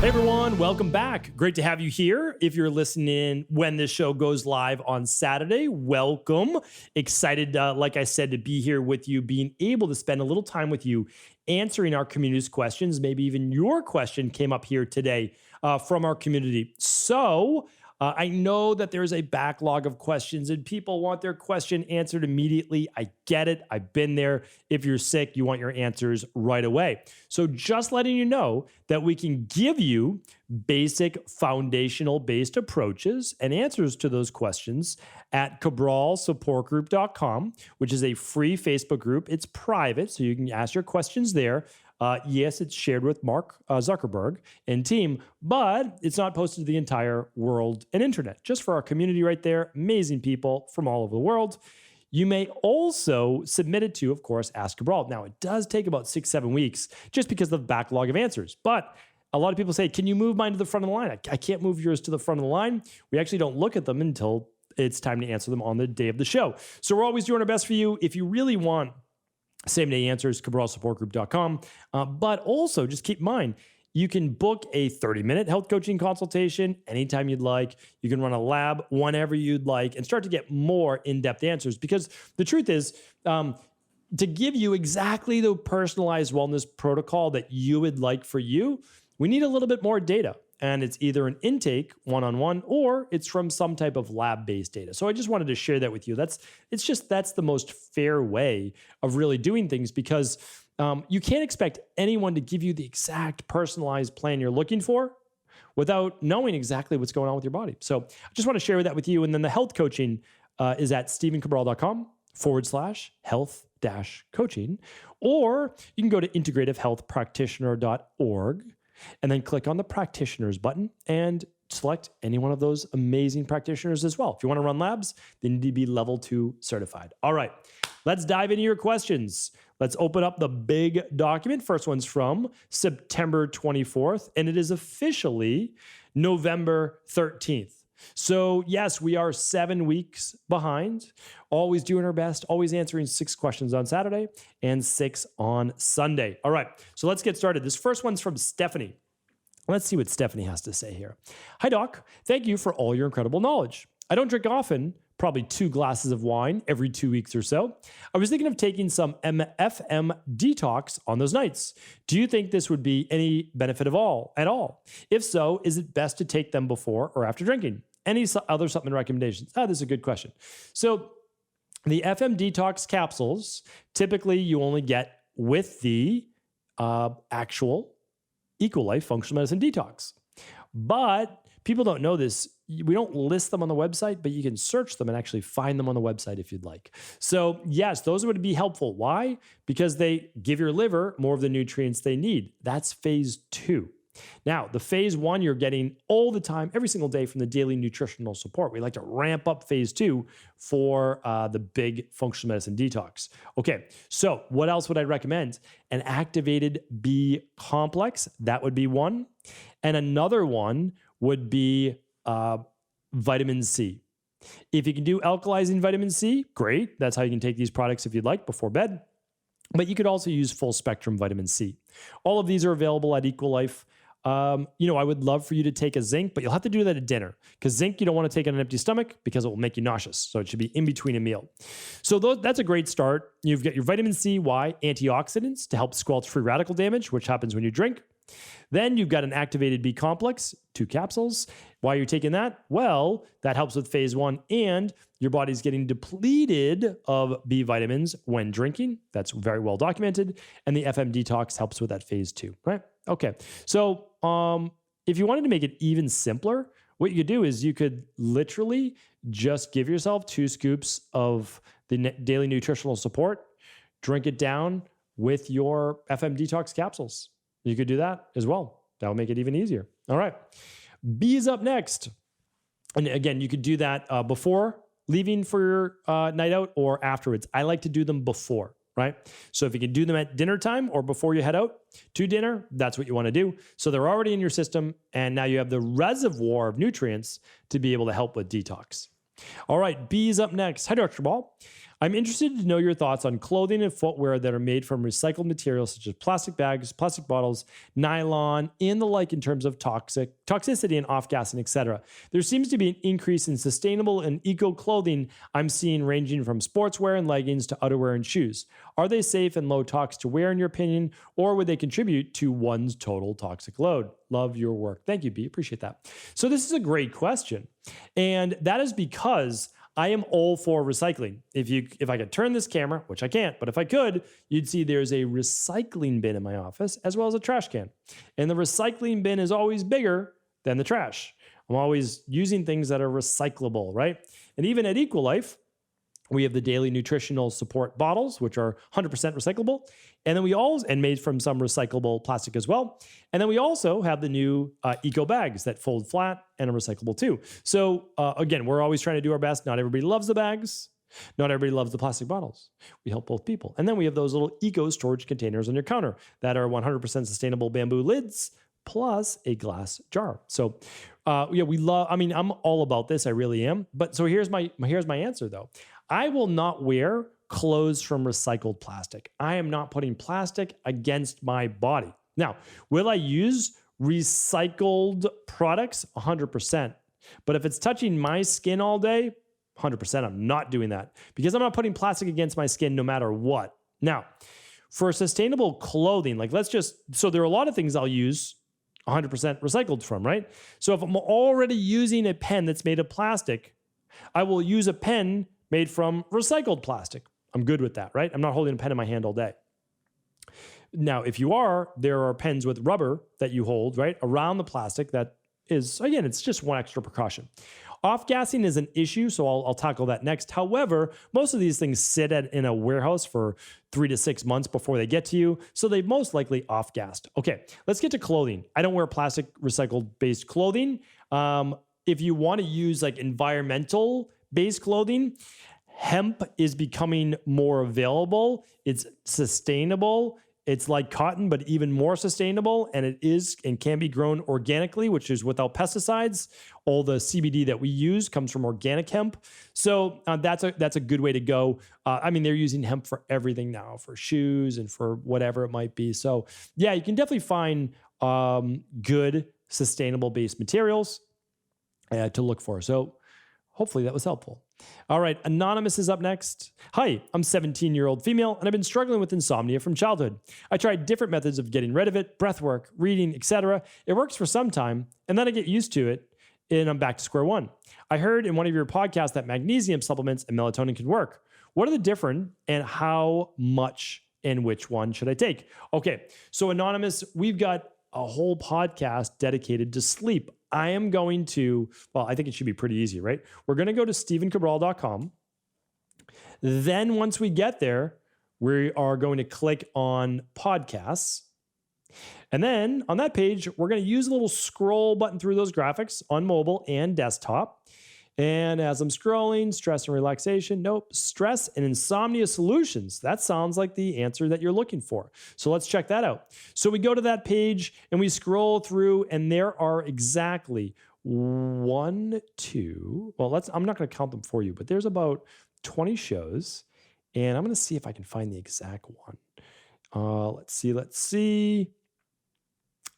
Hey everyone, welcome back. Great to have you here. If you're listening when this show goes live on Saturday, welcome. Excited, like I said, to be here with you, being able to spend a little time with you, answering our community's questions. Maybe even your question came up here today from our community. So I know that there's a backlog of questions and people want their question answered immediately. I get it. I've been there. If you're sick, you want your answers right away. So just letting you know that we can give you basic foundational-based approaches and answers to those questions at cabralsupportgroup.com, which is a free Facebook group. It's private, so you can ask your questions there. Yes, it's shared with Mark Zuckerberg and team, but it's not posted to the entire world and internet, just for our community right there. Amazing people from all over the world. You may also submit it to, of course, Ask Cabral. Now, it does take about 6-7 weeks just because of the backlog of answers. But a lot of people say, can you move mine to the front of the line? I can't move yours to the front of the line. We actually don't look at them until it's time to answer them on the day of the show. So we're always doing our best for you. If you really want same-day answers, cabralsupportgroup.com. But also, just keep in mind, you can book a 30-minute health coaching consultation anytime you'd like. You can run a lab whenever you'd like and start to get more in-depth answers. Because the truth is, to give you exactly the personalized wellness protocol that you would like for you, we need a little bit more data. And it's either an intake one-on-one or it's from some type of lab-based data. So I just wanted to share that with you. That's the most fair way of really doing things, because you can't expect anyone to give you the exact personalized plan you're looking for without knowing exactly what's going on with your body. So I just want to share that with you. And then the health coaching is at stephencabral.com/health-coaching, or you can go to integrativehealthpractitioner.org. and then click on the practitioners button and select any one of those amazing practitioners as well. If you want to run labs, they need to be level 2 certified. All right, let's dive into your questions. Let's open up the big document. First one's from September 24th, and it is officially November 13th. So yes, we are 7 weeks behind, always doing our best, always answering 6 questions on Saturday and 6 on Sunday. All right, so let's get started. This first one's from Stephanie. Let's see what Stephanie has to say here. Hi, Doc. Thank you for all your incredible knowledge. I don't drink often, probably 2 glasses of wine every 2 weeks or so. I was thinking of taking some FM detox on those nights. Do you think this would be any benefit at all? If so, is it best to take them before or after drinking? Any other supplement recommendations? This is a good question. So the FM detox capsules, typically you only get with the actual Equilife Functional Medicine Detox. But people don't know this. We don't list them on the website, but you can search them and actually find them on the website if you'd like. So yes, those would be helpful. Why? Because they give your liver more of the nutrients they need. That's phase 2. Now, the phase 1 you're getting all the time, every single day from the daily nutritional support. We like to ramp up phase 2 for the big functional medicine detox. Okay, so what else would I recommend? An activated B complex, that would be one. And another one would be vitamin C. If you can do alkalizing vitamin C, great. That's how you can take these products if you'd like before bed. But you could also use full spectrum vitamin C. All of these are available at Equilife. I would love for you to take a zinc, but you'll have to do that at dinner, because zinc you don't want to take on an empty stomach because it will make you nauseous. So it should be in between a meal. So that's a great start. You've got your vitamin C, Y, antioxidants to help squelch free radical damage, which happens when you drink. Then you've got an activated B complex, 2 capsules. Why you're taking that? Well, that helps with phase 1, and your body's getting depleted of B vitamins when drinking. That's very well documented. And the FM detox helps with that phase 2, right? Okay. So if you wanted to make it even simpler, what you could do is you could literally just give yourself 2 scoops of the daily nutritional support, drink it down with your FM detox capsules. You could do that as well. That will make it even easier. All right. B is up next. And again, you could do that before leaving for your night out or afterwards. I like to do them before, right? So if you can do them at dinner time or before you head out to dinner, that's what you want to do. So they're already in your system, and now you have the reservoir of nutrients to be able to help with detox. All right, B is up next. Hi, Dr. Ball. I'm interested to know your thoughts on clothing and footwear that are made from recycled materials such as plastic bags, plastic bottles, nylon, and the like in terms of toxicity and off-gassing, etc. There seems to be an increase in sustainable and eco-clothing I'm seeing ranging from sportswear and leggings to outerwear and shoes. Are they safe and low tox to wear in your opinion, or would they contribute to one's total toxic load? Love your work. Thank you, B. Appreciate that. So this is a great question. And that is because I am all for recycling. If I could turn this camera, which I can't, but if I could, you'd see there's a recycling bin in my office as well as a trash can. And the recycling bin is always bigger than the trash. I'm always using things that are recyclable, right? And even at Equilife, we have the daily nutritional support bottles, which are 100% recyclable. And then and made from some recyclable plastic as well. And then we also have the new eco bags that fold flat and are recyclable too. So again, we're always trying to do our best. Not everybody loves the bags. Not everybody loves the plastic bottles. We help both people. And then we have those little eco storage containers on your counter that are 100% sustainable bamboo lids plus a glass jar. So I'm all about this. I really am. But so here's my answer though. I will not wear clothes from recycled plastic. I am not putting plastic against my body. Now, will I use recycled products? 100%. But if it's touching my skin all day, 100%, I'm not doing that because I'm not putting plastic against my skin no matter what. Now, for sustainable clothing, so there are a lot of things I'll use 100% recycled from, right? So if I'm already using a pen that's made of plastic, I will use a pen made from recycled plastic. I'm good with that, right? I'm not holding a pen in my hand all day. Now, if you are, there are pens with rubber that you hold, right, around the plastic that is, again, it's just one extra precaution. Off-gassing is an issue, so I'll tackle that next. However, most of these things sit in a warehouse for 3 to 6 months before they get to you, so they've most likely off-gassed. Okay, let's get to clothing. I don't wear plastic recycled-based clothing. If you want to use like environmental-based clothing, hemp is becoming more available. It's sustainable. It's like cotton, but even more sustainable, and it is and can be grown organically, which is without pesticides. All the CBD that we use comes from organic hemp, so that's a good way to go. They're using hemp for everything now, for shoes and for whatever it might be. So yeah, you can definitely find good sustainable-based materials to look for. So hopefully that was helpful. All right, Anonymous is up next. Hi, I'm 17-year-old female, and I've been struggling with insomnia from childhood. I tried different methods of getting rid of it, breath work, reading, etc. It works for some time, and then I get used to it, and I'm back to square one. I heard in one of your podcasts that magnesium supplements and melatonin can work. What are the different, and how much and which one should I take? Okay, so Anonymous, we've got a whole podcast dedicated to sleep. I am going to, I think it should be pretty easy, right? We're going to go to stephencabral.com. Then once we get there, we are going to click on podcasts. And then on that page, we're going to use a little scroll button through those graphics on mobile and desktop. And as I'm scrolling, stress and relaxation, nope, stress and insomnia solutions. That sounds like the answer that you're looking for. So let's check that out. So we go to that page and we scroll through, and there are exactly I'm not going to count them for you, but there's about 20 shows, and I'm going to see if I can find the exact one. Let's see.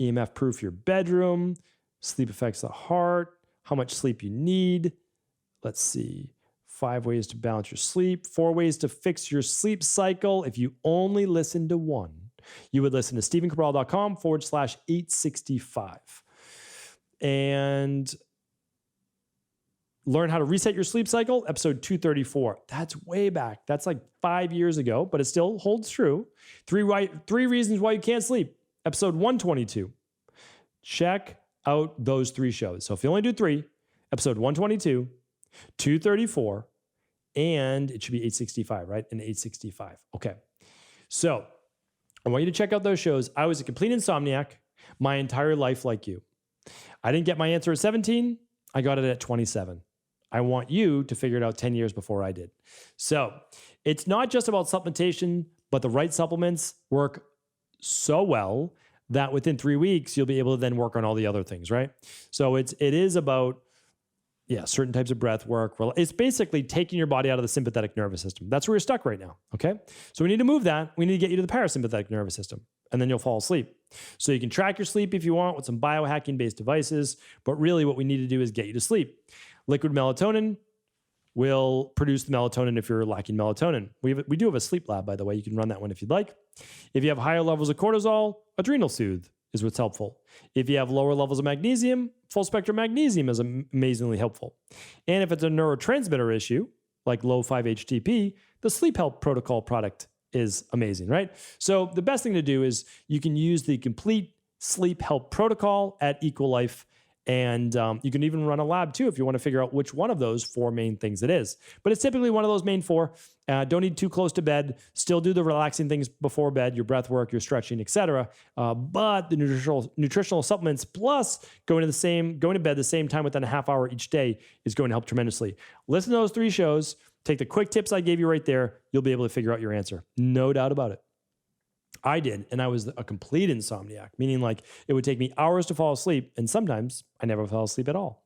EMF proof your bedroom, sleep affects the heart, how much sleep you need. Let's see. 5 ways to balance your sleep. 4 ways to fix your sleep cycle. If you only listen to one, you would listen to stephencabral.com/865 and learn how to reset your sleep cycle. Episode 234. That's way back. That's like 5 years ago, but it still holds true. 3 reasons why you can't sleep. Episode 122. Check out those 3 shows. So if you only do 3, episode 122, 234, and it should be 865, right? And 865. Okay. So I want you to check out those shows. I was a complete insomniac my entire life like you. I didn't get my answer at 17. I got it at 27. I want you to figure it out 10 years before I did. So it's not just about supplementation, but the right supplements work so well that within 3 weeks, you'll be able to then work on all the other things, right? So it is about certain types of breath work. Well, it's basically taking your body out of the sympathetic nervous system. That's where you're stuck right now, okay? So we need to move that. We need to get you to the parasympathetic nervous system, and then you'll fall asleep. So you can track your sleep if you want with some biohacking-based devices, but really what we need to do is get you to sleep. Liquid melatonin will produce the melatonin if you're lacking melatonin. We do have a sleep lab, by the way. You can run that one if you'd like. If you have higher levels of cortisol, Adrenal Soothe is what's helpful. If you have lower levels of magnesium, full spectrum magnesium is amazingly helpful. And if it's a neurotransmitter issue, like low 5-HTP, the Sleep Health Protocol product is amazing, right? So the best thing to do is you can use the complete Sleep Health Protocol at Equalife. And you can even run a lab too if you want to figure out which one of those 4 main things it is. But it's typically one of those main 4. Don't eat too close to bed. Still do the relaxing things before bed, your breath work, your stretching, etc. But the nutritional supplements plus going to bed the same time within a half hour each day is going to help tremendously. Listen to those 3 shows. Take the quick tips I gave you right there. You'll be able to figure out your answer. No doubt about it. I did, and I was a complete insomniac, meaning like it would take me hours to fall asleep, and sometimes I never fell asleep at all.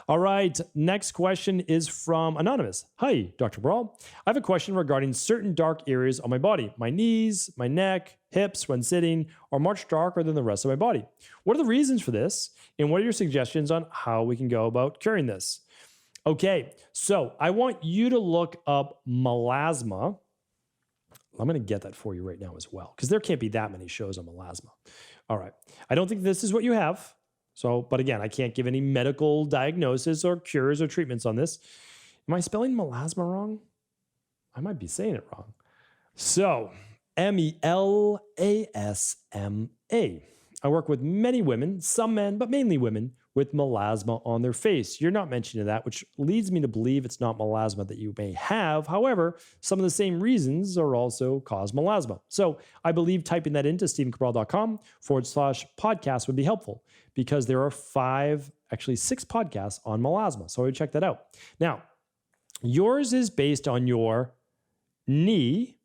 All right, next question is from Anonymous. Hi, Dr. Brawl. I have a question regarding certain dark areas on my body. My knees, my neck, hips when sitting are much darker than the rest of my body. What are the reasons for this, and what are your suggestions on how we can go about curing this? Okay, so I want you to look up melasma. I'm going to get that for you right now as well, because there can't be that many shows on melasma. All right. I don't think this is what you have. But again, I can't give any medical diagnosis or cures or treatments on this. Am I spelling melasma wrong? I might be saying it wrong. So, melasma. I work with many women, some men, but mainly women, with melasma on their face. You're not mentioning that, which leads me to believe it's not melasma that you may have. However, some of the same reasons are also cause melasma. So I believe typing that into stevencabral.com/podcast would be helpful, because there are 6 podcasts on melasma. So I would check that out. Now, yours is based on your knee,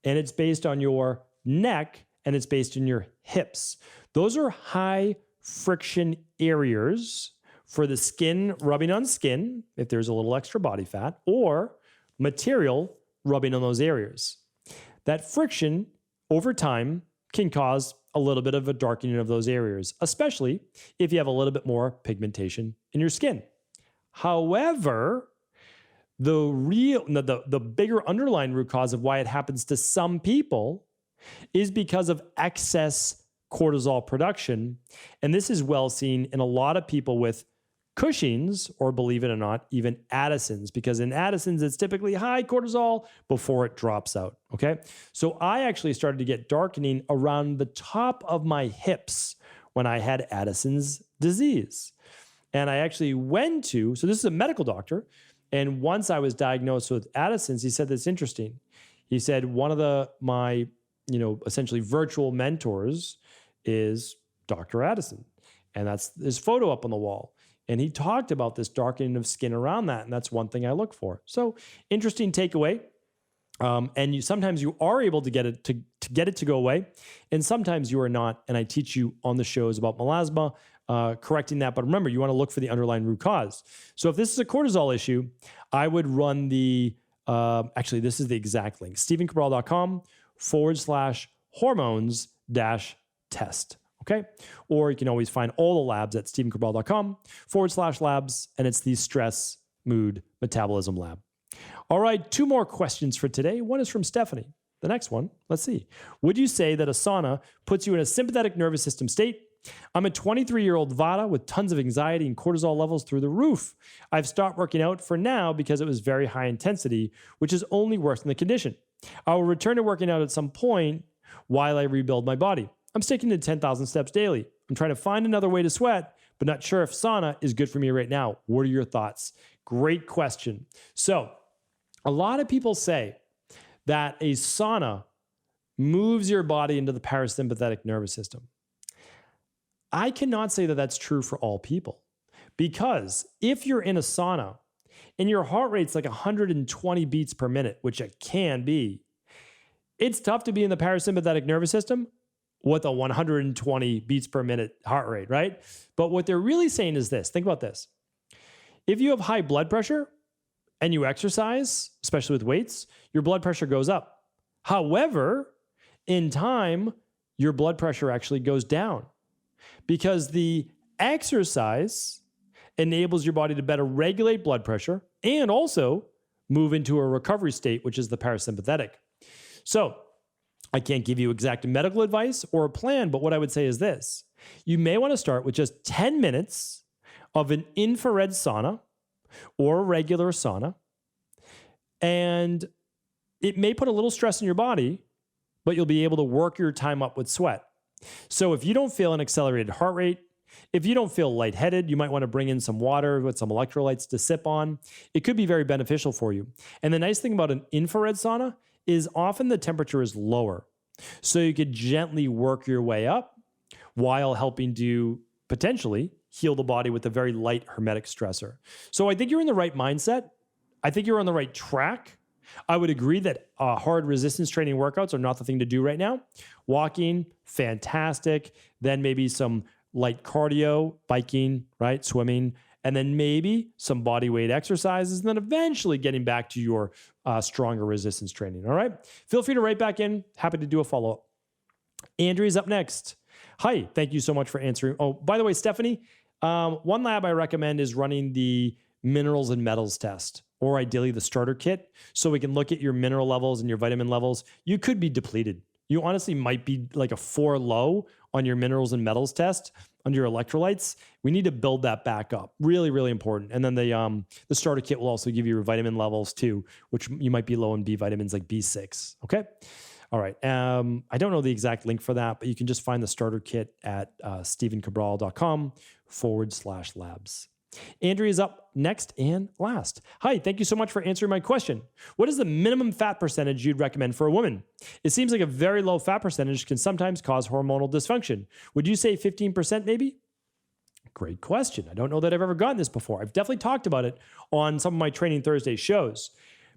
and it's based on your neck, and it's based on your hips. Those are high friction areas for the skin rubbing on skin, if there's a little extra body fat, or material rubbing on those areas. That friction over time can cause a little bit of a darkening of those areas, especially if you have a little bit more pigmentation in your skin. However, the bigger underlying root cause of why it happens to some people is because of excess cortisol production. And this is well seen in a lot of people with Cushing's, or believe it or not, even Addisons, because in Addisons, it's typically high cortisol before it drops out, okay? So I actually started to get darkening around the top of my hips when I had Addison's disease. And I actually so this is a medical doctor, and once I was diagnosed with Addison's, he said that's interesting. He said one of my essentially virtual mentors is Dr. Addison. And that's his photo up on the wall. And he talked about this darkening of skin around that. And that's one thing I look for. So interesting takeaway. And sometimes you are able to get it to go away. And sometimes you are not. And I teach you on the shows about melasma, correcting that. But remember, you want to look for the underlying root cause. So if this is a cortisol issue, I would run this is the exact link, stevencabral.com/hormones-test. Okay. Or you can always find all the labs at stevencabral.com/labs, and it's the stress, mood, metabolism lab. All right. 2 more questions for today. One is from Stephanie. The next one, let's see. Would you say that a sauna puts you in a sympathetic nervous system state? I'm a 23-year-old Vata with tons of anxiety and cortisol levels through the roof. I've stopped working out for now because it was very high intensity, which has only worsened the condition. I will return to working out at some point while I rebuild my body. I'm sticking to 10,000 steps daily. I'm trying to find another way to sweat, but not sure if sauna is good for me right now. What are your thoughts? Great question. So a lot of people say that a sauna moves your body into the parasympathetic nervous system. I cannot say that that's true for all people, because if you're in a sauna and your heart rate's like 120 beats per minute, which it can be, it's tough to be in the parasympathetic nervous system with a 120 beats per minute heart rate, right? But what they're really saying is this. Think about this. If you have high blood pressure and you exercise, especially with weights, your blood pressure goes up. However, in time, your blood pressure actually goes down because the exercise enables your body to better regulate blood pressure and also move into a recovery state, which is the parasympathetic. So I can't give you exact medical advice or a plan, but what I would say is this. You may want to start with just 10 minutes of an infrared sauna or a regular sauna. And it may put a little stress in your body, but you'll be able to work your time up with sweat. So if you don't feel an accelerated heart rate, if you don't feel lightheaded, you might want to bring in some water with some electrolytes to sip on. It could be very beneficial for you. And the nice thing about an infrared sauna is often the temperature is lower. So you could gently work your way up while helping to potentially heal the body with a very light hermetic stressor. So I think you're in the right mindset. I think you're on the right track. I would agree that hard resistance training workouts are not the thing to do right now. Walking, fantastic. Then maybe some light cardio, biking, right? Swimming, and then maybe some body weight exercises, and then eventually getting back to your stronger resistance training. All right. Feel free to write back in. Happy to do a follow-up. Andrea's up next. Hi. Thank you so much for answering. Oh, by the way, Stephanie, one lab I recommend is running the minerals and metals test, or ideally the starter kit, so we can look at your mineral levels and your vitamin levels. You could be depleted. You honestly might be like a 4 low on your minerals and metals test under your electrolytes. We need to build that back up. Really, really important. And then the starter kit will also give you your vitamin levels too, which you might be low in B vitamins like B6. Okay. All right. I don't know the exact link for that, but you can just find the starter kit at stevencabral.com/labs. Andrea is up next and last. Hi, thank you so much for answering my question. What is the minimum fat percentage you'd recommend for a woman? It seems like a very low fat percentage can sometimes cause hormonal dysfunction. Would you say 15% maybe? Great question. I don't know that I've ever gotten this before. I've definitely talked about it on some of my Training Thursday shows.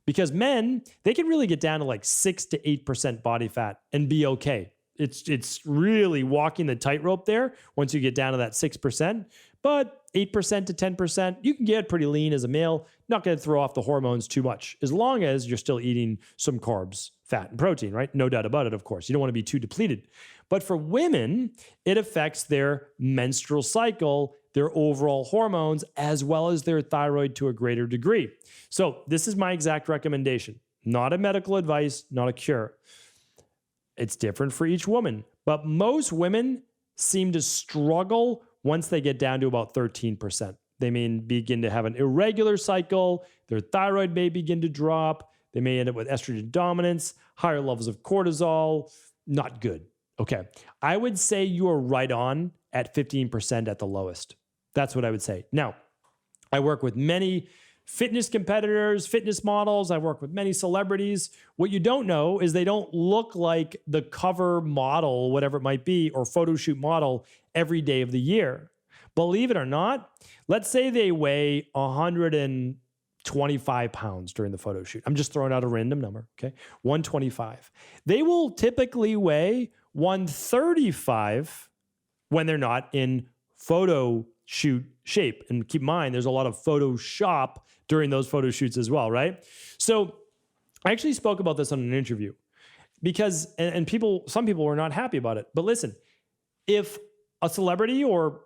Because men, they can really get down to like 6 to 8% body fat and be okay. It's really walking the tightrope there once you get down to that 6%. But 8% to 10%, you can get pretty lean as a male, not going to throw off the hormones too much, as long as you're still eating some carbs, fat, and protein, right? No doubt about it, of course. You don't want to be too depleted. But for women, it affects their menstrual cycle, their overall hormones, as well as their thyroid to a greater degree. So this is my exact recommendation. Not a medical advice, not a cure. It's different for each woman. But most women seem to struggle once they get down to about 13%. They may begin to have an irregular cycle. Their thyroid may begin to drop. They may end up with estrogen dominance, higher levels of cortisol. Not good. Okay. I would say you are right on at 15% at the lowest. That's what I would say. Now, I work with many fitness competitors, fitness models. I work with many celebrities. What you don't know is they don't look like the cover model, whatever it might be, or photo shoot model every day of the year. Believe it or not, let's say they weigh 125 pounds during the photo shoot. I'm just throwing out a random number, okay? 125. They will typically weigh 135 when they're not in photo shoot shape. And keep in mind, there's a lot of Photoshop during those photo shoots as well, right? So I actually spoke about this on an interview because, and some people were not happy about it. But listen, if a celebrity or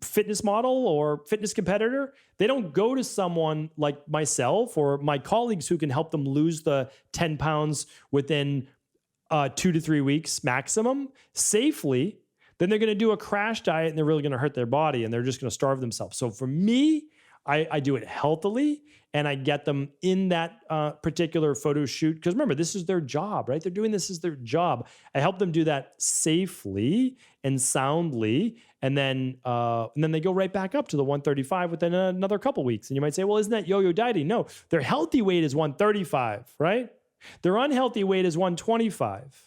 fitness model or fitness competitor, they don't go to someone like myself or my colleagues who can help them lose the 10 pounds within 2 to 3 weeks maximum safely, then they're going to do a crash diet and they're really going to hurt their body and they're just going to starve themselves. So for me, I do it healthily and I get them in that particular photo shoot. Because remember, this is their job, right? They're doing this as their job. I help them do that safely and soundly. And then they go right back up to the 135 within another couple weeks. And you might say, well, isn't that yo-yo dieting? No, their healthy weight is 135, right? Their unhealthy weight is 125.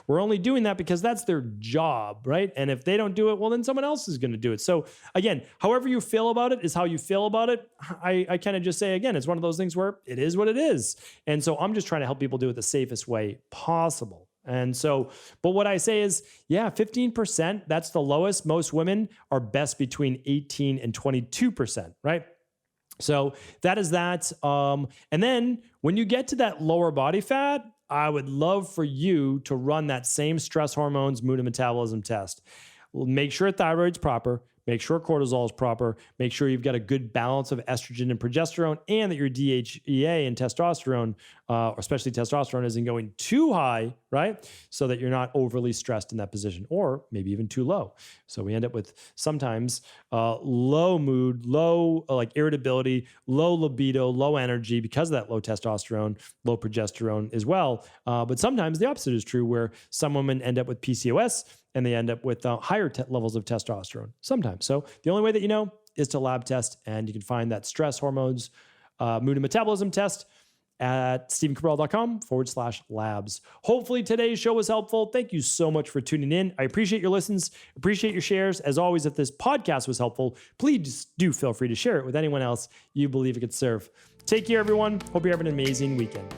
We're only doing that because that's their job, right? And if they don't do it, well, then someone else is going to do it. So again, however you feel about it is how you feel about it. I kind of just say, again, it's one of those things where it is what it is. And so I'm just trying to help people do it the safest way possible. And so, but what I say is, yeah, 15%, that's the lowest. Most women are best between 18 and 22%, right? So that is that. And then when you get to that lower body fat, I would love for you to run that same stress hormones, mood, and metabolism test. Make sure thyroid's proper. Make sure cortisol is proper. Make sure you've got a good balance of estrogen and progesterone, and that your DHEA and testosterone, or especially testosterone, isn't going too high, right? So that you're not overly stressed in that position, or maybe even too low. So we end up with sometimes low mood, low irritability, low libido, low energy because of that low testosterone, low progesterone as well. But sometimes the opposite is true, where some women end up with PCOS and they end up with higher levels of testosterone sometimes. So the only way that you know is to lab test, and you can find that stress hormones, mood and metabolism test at stephencabral.com/labs. Hopefully today's show was helpful. Thank you so much for tuning in. I appreciate your listens, appreciate your shares. As always, if this podcast was helpful, please do feel free to share it with anyone else you believe it could serve. Take care, everyone. Hope you're having an amazing weekend.